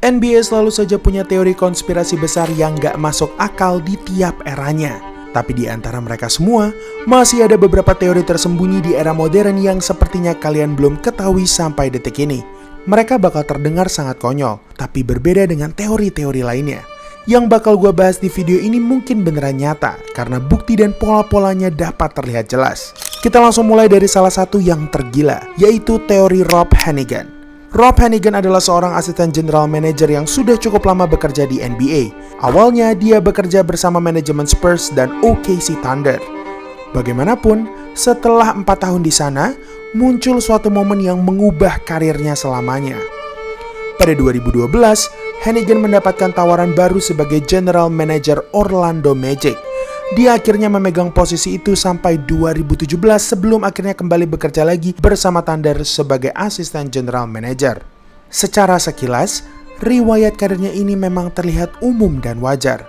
NBA selalu saja punya teori konspirasi besar yang gak masuk akal di tiap eranya. Tapi di antara mereka semua, masih ada beberapa teori tersembunyi di era modern yang sepertinya kalian belum ketahui sampai detik ini. Mereka bakal terdengar sangat konyol, tapi berbeda dengan teori-teori lainnya. Yang bakal gue bahas di video ini mungkin beneran nyata, karena bukti dan pola-polanya dapat terlihat jelas. Kita langsung mulai dari salah satu yang tergila, yaitu teori Rob Hennigan. Rob Hennigan adalah seorang asisten general manager yang sudah cukup lama bekerja di NBA. Awalnya dia bekerja bersama manajemen Spurs dan OKC Thunder. Bagaimanapun, setelah 4 tahun di sana, muncul suatu momen yang mengubah karirnya selamanya. Pada 2012, Hennigan mendapatkan tawaran baru sebagai general manager Orlando Magic. Dia akhirnya memegang posisi itu sampai 2017 sebelum akhirnya kembali bekerja lagi bersama Thunder sebagai asisten general manager. Secara sekilas, riwayat karirnya ini memang terlihat umum dan wajar.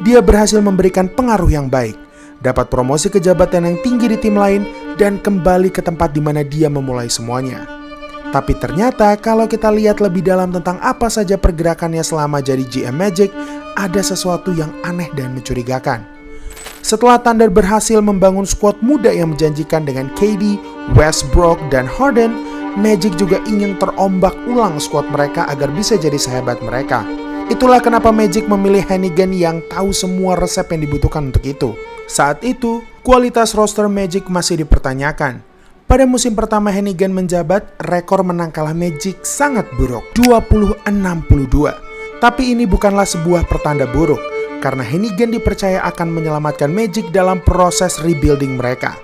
Dia berhasil memberikan pengaruh yang baik, dapat promosi ke jabatan yang tinggi di tim lain, dan kembali ke tempat di mana dia memulai semuanya. Tapi ternyata kalau kita lihat lebih dalam tentang apa saja pergerakannya selama jadi GM Magic, ada sesuatu yang aneh dan mencurigakan. Setelah Thunder berhasil membangun skuad muda yang menjanjikan dengan KD, Westbrook, dan Harden, Magic juga ingin terombak ulang skuad mereka agar bisa jadi sehebat mereka. Itulah kenapa Magic memilih Hennigan yang tahu semua resep yang dibutuhkan untuk itu. Saat itu, kualitas roster Magic masih dipertanyakan. Pada musim pertama Hennigan menjabat, rekor menang kalah Magic sangat buruk, 20-62. Tapi ini bukanlah sebuah pertanda buruk, karena Hennigan dipercaya akan menyelamatkan Magic dalam proses rebuilding mereka.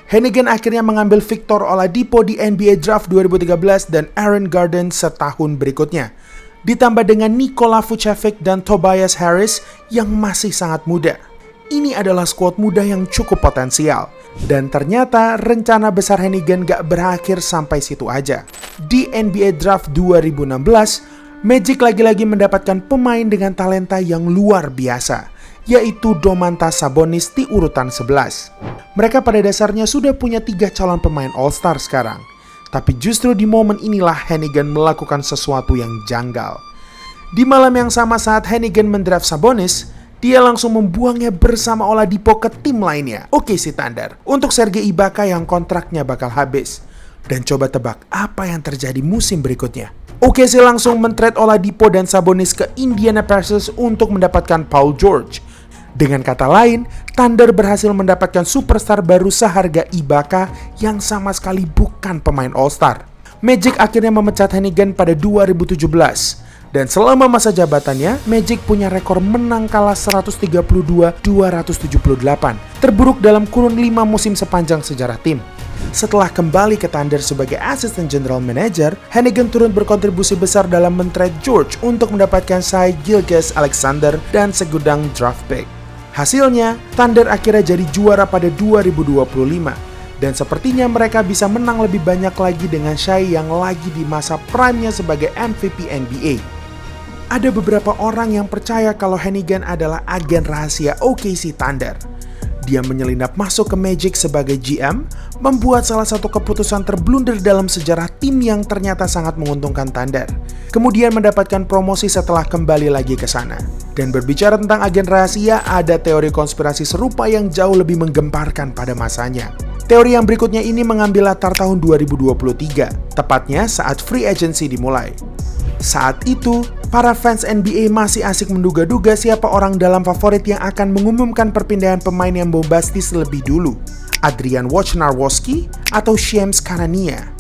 Hennigan akhirnya mengambil Victor Oladipo di NBA Draft 2013 dan Aaron Gordon setahun berikutnya. Ditambah dengan Nikola Vucevic dan Tobias Harris yang masih sangat muda. Ini adalah skuad muda yang cukup potensial. Dan ternyata rencana besar Hennigan gak berakhir sampai situ aja. Di NBA Draft 2016, Magic lagi-lagi mendapatkan pemain dengan talenta yang luar biasa, yaitu Domantas Sabonis di urutan 11. Mereka pada dasarnya sudah punya 3 calon pemain All-Star sekarang. Tapi justru di momen inilah Hennigan melakukan sesuatu yang janggal. Di malam yang sama saat Hennigan mendraft Sabonis, dia langsung membuangnya bersama Oladipo ke tim lainnya, OKC Thunder, untuk Serge Ibaka yang kontraknya bakal habis. Dan coba tebak apa yang terjadi musim berikutnya. OKC langsung men-trade Oladipo dan Sabonis ke Indiana Pacers untuk mendapatkan Paul George. Dengan kata lain, Thunder berhasil mendapatkan superstar baru seharga Ibaka yang sama sekali bukan pemain All-Star. Magic akhirnya memecat Hennigan pada 2017. Dan selama masa jabatannya, Magic punya rekor menang kalah 132-278, terburuk dalam kurun 5 musim sepanjang sejarah tim. Setelah kembali ke Thunder sebagai asisten general manager, Hennigan turut berkontribusi besar dalam men-trade George untuk mendapatkan Shai Gilgeous-Alexander dan segudang draft pick. Hasilnya, Thunder akhirnya jadi juara pada 2025. Dan sepertinya mereka bisa menang lebih banyak lagi dengan Shai yang lagi di masa prime-nya sebagai MVP NBA. Ada beberapa orang yang percaya kalau Hennigan adalah agen rahasia OKC Thunder. Dia menyelinap masuk ke Magic sebagai GM, membuat salah satu keputusan terblunder dalam sejarah tim yang ternyata sangat menguntungkan Thunder. Kemudian mendapatkan promosi setelah kembali lagi ke sana. Dan berbicara tentang agen rahasia, ada teori konspirasi serupa yang jauh lebih menggemparkan pada masanya. Teori yang berikutnya ini mengambil latar tahun 2023, tepatnya saat free agency dimulai. Saat itu, para fans NBA masih asik menduga-duga siapa orang dalam favorit yang akan mengumumkan perpindahan pemain yang bombastis lebih dulu. Adrian Wojnarowski atau Shams Charania.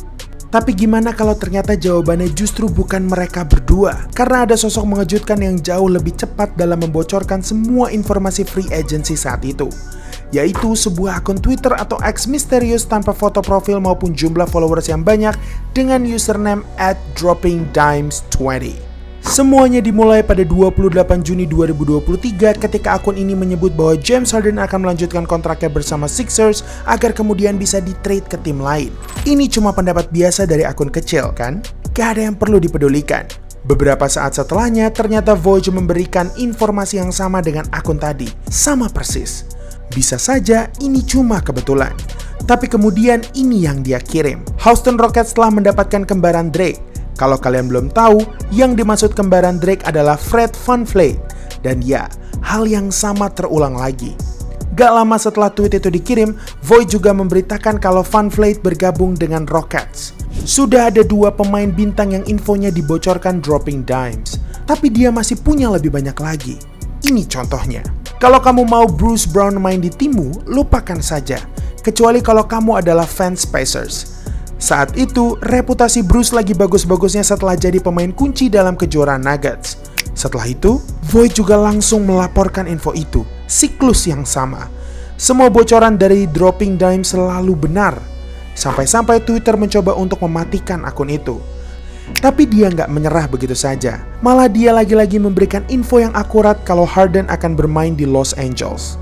Tapi gimana kalau ternyata jawabannya justru bukan mereka berdua? Karena ada sosok mengejutkan yang jauh lebih cepat dalam membocorkan semua informasi free agency saat itu. Yaitu sebuah akun Twitter atau X misterius tanpa foto profil maupun jumlah followers yang banyak dengan username @droppingdimes20. Semuanya dimulai pada 28 Juni 2023 ketika akun ini menyebut bahwa James Harden akan melanjutkan kontraknya bersama Sixers agar kemudian bisa di-trade ke tim lain. Ini cuma pendapat biasa dari akun kecil kan? Gak ada yang perlu dipedulikan. Beberapa saat setelahnya ternyata Woj memberikan informasi yang sama dengan akun tadi. Sama persis. Bisa saja ini cuma kebetulan. Tapi kemudian ini yang dia kirim. Houston Rockets telah mendapatkan kembaran Drake. Kalau kalian belum tahu, yang dimaksud kembaran Drake adalah Fred VanVleet. Dan ya, hal yang sama terulang lagi. Gak lama setelah tweet itu dikirim, Void juga memberitakan kalau VanVleet bergabung dengan Rockets. Sudah ada 2 pemain bintang yang infonya dibocorkan dropping dimes, tapi dia masih punya lebih banyak lagi. Ini contohnya. Kalau kamu mau Bruce Brown main di timmu, lupakan saja. Kecuali kalau kamu adalah fans Pacers. Saat itu, reputasi Bruce lagi bagus-bagusnya setelah jadi pemain kunci dalam kejuaraan Nuggets. Setelah itu, Void juga langsung melaporkan info itu, siklus yang sama. Semua bocoran dari dropping dime selalu benar. Sampai-sampai Twitter mencoba untuk mematikan akun itu. Tapi dia nggak menyerah begitu saja. Malah dia lagi-lagi memberikan info yang akurat kalau Harden akan bermain di Los Angeles.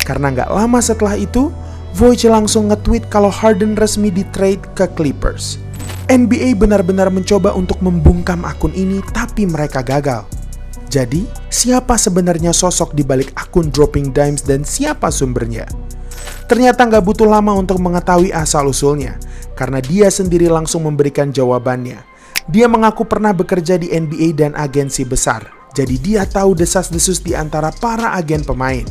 Karena nggak lama setelah itu, Void langsung nge-tweet kalau Harden resmi di-trade ke Clippers. NBA benar-benar mencoba untuk membungkam akun ini, tapi mereka gagal. Jadi, siapa sebenarnya sosok di balik akun dropping dimes dan siapa sumbernya? Ternyata nggak butuh lama untuk mengetahui asal-usulnya, karena dia sendiri langsung memberikan jawabannya. Dia mengaku pernah bekerja di NBA dan agensi besar, jadi dia tahu desas-desus di antara para agen pemain.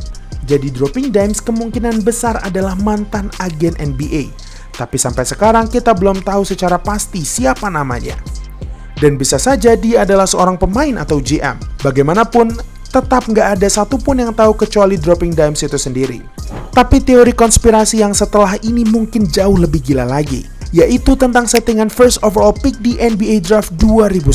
Jadi dropping dimes kemungkinan besar adalah mantan agen NBA. Tapi sampai sekarang kita belum tahu secara pasti siapa namanya. Dan bisa saja dia adalah seorang pemain atau GM. Bagaimanapun, tetap nggak ada satupun yang tahu kecuali dropping dimes itu sendiri. Tapi teori konspirasi yang setelah ini mungkin jauh lebih gila lagi, yaitu tentang settingan first overall pick di NBA Draft 2010.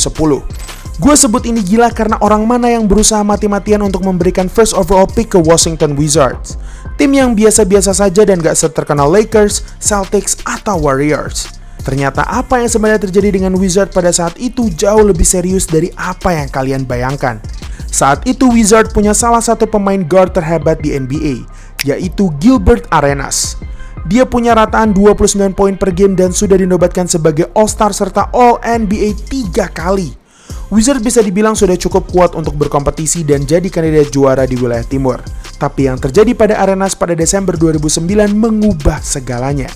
Gue sebut ini gila karena orang mana yang berusaha mati-matian untuk memberikan first overall pick ke Washington Wizards, tim yang biasa-biasa saja dan gak seterkenal Lakers, Celtics, atau Warriors. Ternyata apa yang sebenarnya terjadi dengan Wizards pada saat itu jauh lebih serius dari apa yang kalian bayangkan. Saat itu Wizards punya salah satu pemain guard terhebat di NBA, yaitu Gilbert Arenas. Dia punya rataan 29 poin per game dan sudah dinobatkan sebagai All-Star serta All-NBA 3 kali. Wizards bisa dibilang sudah cukup kuat untuk berkompetisi dan jadi kandidat juara di wilayah timur. Tapi yang terjadi pada Arenas pada Desember 2009 mengubah segalanya.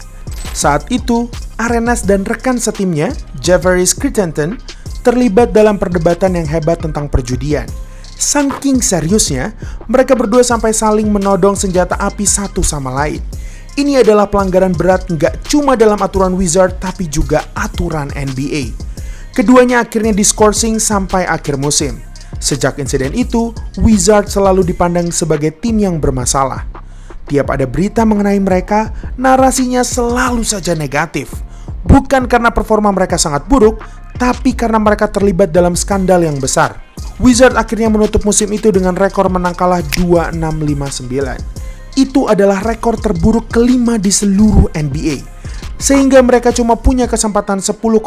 Saat itu, Arenas dan rekan setimnya, Javaris Crittenton, terlibat dalam perdebatan yang hebat tentang perjudian. Saking seriusnya, mereka berdua sampai saling menodong senjata api satu sama lain. Ini adalah pelanggaran berat nggak cuma dalam aturan Wizards tapi juga aturan NBA. Keduanya akhirnya diskorsing sampai akhir musim. Sejak insiden itu, Wizards selalu dipandang sebagai tim yang bermasalah. Tiap ada berita mengenai mereka, narasinya selalu saja negatif. Bukan karena performa mereka sangat buruk, tapi karena mereka terlibat dalam skandal yang besar. Wizards akhirnya menutup musim itu dengan rekor menang kalah 26-59. Itu adalah rekor terburuk kelima di seluruh NBA. Sehingga mereka cuma punya kesempatan 10,3%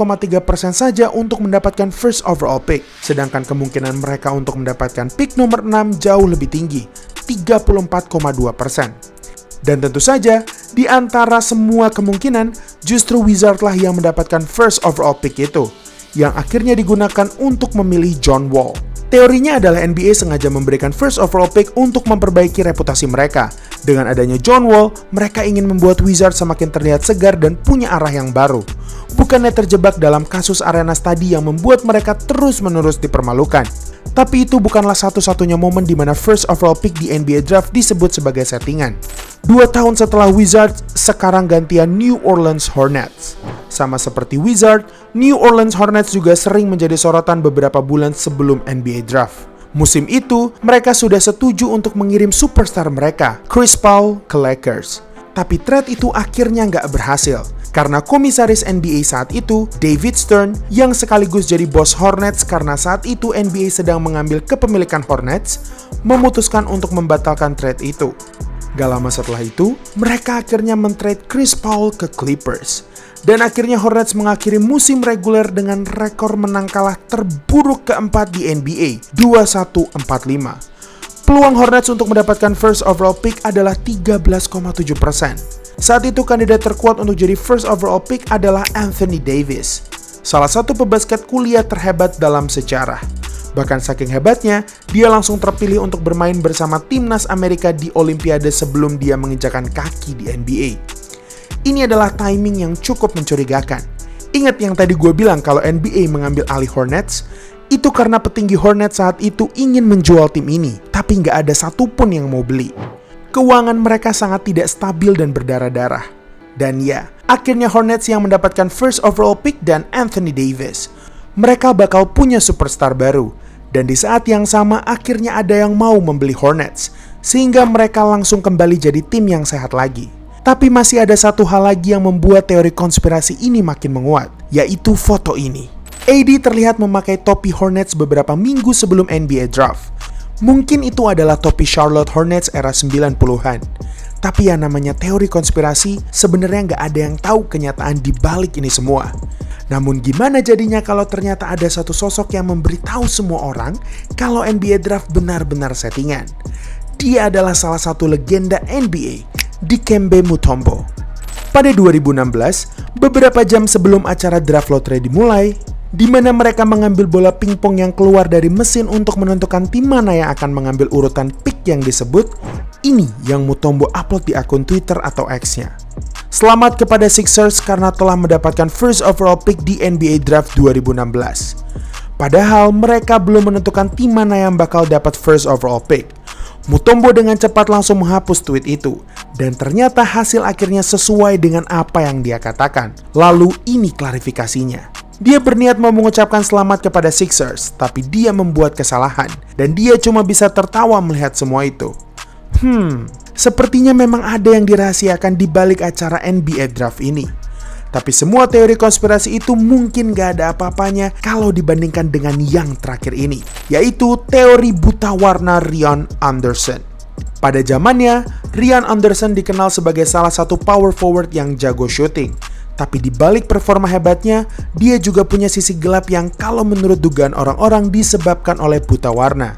saja untuk mendapatkan first overall pick. Sedangkan kemungkinan mereka untuk mendapatkan pick nomor 6 jauh lebih tinggi, 34,2%. Dan tentu saja, di antara semua kemungkinan, justru Wizards lah yang mendapatkan first overall pick itu, yang akhirnya digunakan untuk memilih John Wall. Teorinya adalah NBA sengaja memberikan first overall pick untuk memperbaiki reputasi mereka. Dengan adanya John Wall, mereka ingin membuat Wizards semakin terlihat segar dan punya arah yang baru. Bukannya terjebak dalam kasus Arenas tadi yang membuat mereka terus-menerus dipermalukan. Tapi itu bukanlah satu-satunya momen di mana first overall pick di NBA Draft disebut sebagai settingan. 2 tahun setelah Wizards, sekarang gantian New Orleans Hornets. Sama seperti Wizards, New Orleans Hornets juga sering menjadi sorotan beberapa bulan sebelum NBA Draft. Musim itu, mereka sudah setuju untuk mengirim superstar mereka, Chris Paul, ke Lakers. Tapi trade itu akhirnya nggak berhasil. Karena komisaris NBA saat itu, David Stern, yang sekaligus jadi bos Hornets karena saat itu NBA sedang mengambil kepemilikan Hornets, memutuskan untuk membatalkan trade itu. Gak lama setelah itu, mereka akhirnya men-trade Chris Paul ke Clippers. Dan akhirnya Hornets mengakhiri musim reguler dengan rekor menang kalah terburuk keempat di NBA, 21-45. Peluang Hornets untuk mendapatkan first overall pick adalah 13,7%. Saat itu kandidat terkuat untuk jadi first overall pick adalah Anthony Davis, salah satu pebasket kuliah terhebat dalam sejarah. Bahkan saking hebatnya, dia langsung terpilih untuk bermain bersama timnas Amerika di Olimpiade sebelum dia menginjakan kaki di NBA. Ini adalah timing yang cukup mencurigakan. Ingat yang tadi gue bilang kalau NBA mengambil alih Hornets? Itu karena petinggi Hornets saat itu ingin menjual tim ini, tapi nggak ada satupun yang mau beli. Keuangan mereka sangat tidak stabil dan berdarah-darah. Dan ya, akhirnya Hornets yang mendapatkan first overall pick dan Anthony Davis. Mereka bakal punya superstar baru. Dan di saat yang sama akhirnya ada yang mau membeli Hornets, sehingga mereka langsung kembali jadi tim yang sehat lagi. Tapi masih ada satu hal lagi yang membuat teori konspirasi ini makin menguat, yaitu foto ini. AD terlihat memakai topi Hornets beberapa minggu sebelum NBA Draft. Mungkin itu adalah topi Charlotte Hornets era 90-an. Tapi yang namanya teori konspirasi, sebenarnya nggak ada yang tahu kenyataan di balik ini semua. Namun gimana jadinya kalau ternyata ada satu sosok yang memberitahu semua orang kalau NBA Draft benar-benar settingan? Dia adalah salah satu legenda NBA, Dikembe Mutombo. Pada 2016, beberapa jam sebelum acara draft lottery dimulai, di mana mereka mengambil bola pingpong yang keluar dari mesin untuk menentukan tim mana yang akan mengambil urutan pick yang disebut, ini yang Mutombo upload di akun Twitter atau X-nya. Selamat kepada Sixers karena telah mendapatkan first overall pick di NBA Draft 2016. Padahal mereka belum menentukan tim mana yang bakal dapat first overall pick. Mutombo dengan cepat langsung menghapus tweet itu, dan ternyata hasil akhirnya sesuai dengan apa yang dia katakan. Lalu ini klarifikasinya. Dia berniat mau mengucapkan selamat kepada Sixers, tapi dia membuat kesalahan, dan dia cuma bisa tertawa melihat semua itu. Sepertinya memang ada yang dirahasiakan di balik acara NBA Draft ini. Tapi semua teori konspirasi itu mungkin gak ada apa-apanya kalau dibandingkan dengan yang terakhir ini, yaitu teori buta warna Rian Anderson. Pada zamannya, Rian Anderson dikenal sebagai salah satu power forward yang jago shooting. Tapi di balik performa hebatnya, dia juga punya sisi gelap yang kalau menurut dugaan orang-orang disebabkan oleh buta warna.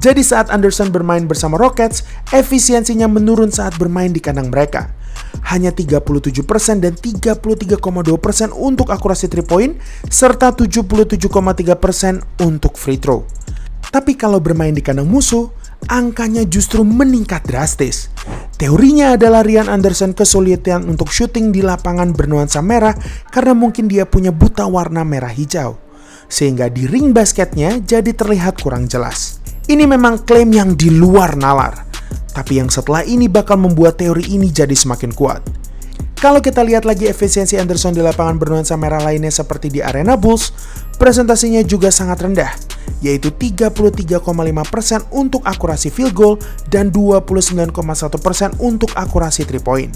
Jadi saat Anderson bermain bersama Rockets, efisiensinya menurun saat bermain di kandang mereka. Hanya 37% dan 33,2% untuk akurasi 3 point, serta 77,3% untuk free throw. Tapi kalau bermain di kandang musuh, angkanya justru meningkat drastis. Teorinya adalah Rian Anderson kesulitan untuk syuting di lapangan bernuansa merah karena mungkin dia punya buta warna merah hijau. Sehingga di ring basketnya jadi terlihat kurang jelas. Ini memang klaim yang di luar nalar. Tapi yang setelah ini bakal membuat teori ini jadi semakin kuat. Kalau kita lihat lagi efisiensi Anderson di lapangan bernuansa merah lainnya seperti di Arena Bulls, presentasinya juga sangat rendah, yaitu 33,5% untuk akurasi field goal dan 29,1% untuk akurasi 3 point.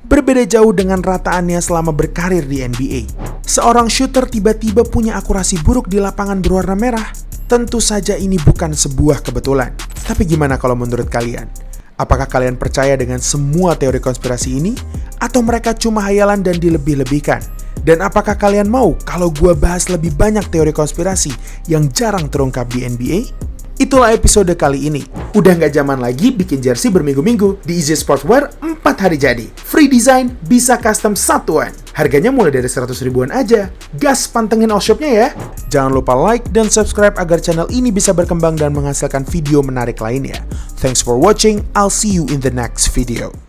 Berbeda jauh dengan rataannya selama berkarir di NBA. Seorang shooter tiba-tiba punya akurasi buruk di lapangan berwarna merah? Tentu saja ini bukan sebuah kebetulan. Tapi gimana kalau menurut kalian? Apakah kalian percaya dengan semua teori konspirasi ini? Atau mereka cuma hayalan dan dilebih-lebihkan? Dan apakah kalian mau kalau gue bahas lebih banyak teori konspirasi yang jarang terungkap di NBA? Itulah episode kali ini. Udah nggak zaman lagi bikin jersey berminggu-minggu. Di Easy Sportswear 4 hari jadi. Free design, bisa custom satuan. Harganya mulai dari 100 ribuan aja. Gas pantengin all shopnya ya. Jangan lupa like dan subscribe agar channel ini bisa berkembang dan menghasilkan video menarik lainnya. Thanks for watching. I'll see you in the next video.